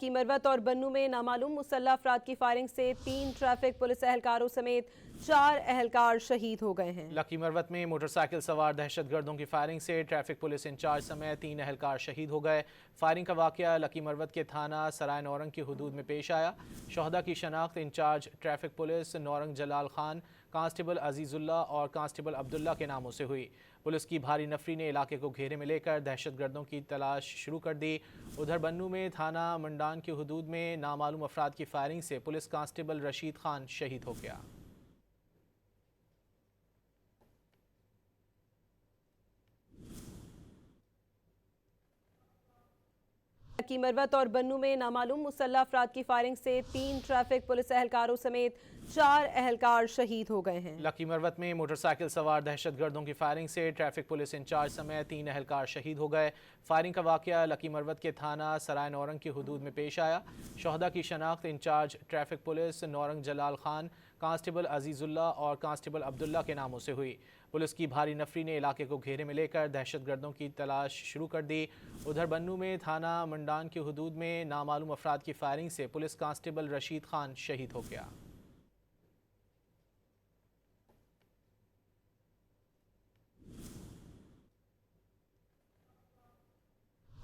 Lucky Marwat और बन्नू में नामालूम मुसल्लह अफराद की फायरिंग से 3 ट्रैफिक पुलिस एहलकारों समेत 4 एहलकार शहीद हो गए हैं। लकी मरवत में मोटरसाइकिल सवार दहशतगर्दों की फायरिंग से ट्रैफिक पुलिस इंचार्ज समेत 3 एहलकार शहीद हो गए। फायरिंग का वाकया लकी मरवत के थाना सराय नौरंग की हदूद में पेश आया। शहदा की शनाख्त इंचार्ज ट्रैफिक पुलिस नौरंग जलाल खान, कांस्टेबल अजीजुल्ला और कांस्टेबल अब्दुल्ला के नामों से हुई। पुलिस की भारी नफरी ने इलाके को घेरे में लेकर दहशतगर्दों की तलाश शुरू कर दी। उधर बन्नू में थाना मंडान की हदूद में नामालूम अफराद की फायरिंग से पुलिस कांस्टेबल रशीद खान शहीद हो गया। लकी मरवत और बन्नू में नामालूम मुसल्लह अफराद की फायरिंग से 3 ट्रैफिक पुलिस एहलकारों समेत 4 एहलकार शहीद हो गए हैं। लकी मरवत में मोटरसाइकिल सवार दहशतगर्दों की फायरिंग से ट्रैफिक पुलिस इंचार्ज समेत 3 एहलकार शहीद हो गए। फायरिंग का वाकया लकी मरवत के थाना सराय नौरंग की हदूद में पेश आया। शहदा की शनाख्त इंचार्ज ट्रैफिक पुलिस नौरंग जलाल खान, कांस्टेबल अजीजुल्ला और कांस्टेबल अब्दुल्ला के नामों से हुई। पुलिस की भारी नफरी ने इलाके को घेरे में लेकर दहशतगर्दों की तलाश शुरू कर दी। उधर बन्नू में थाना मंडान की हदूद में नामालूम अफराद की फायरिंग से पुलिस कांस्टेबल रशीद खान शहीद हो गया।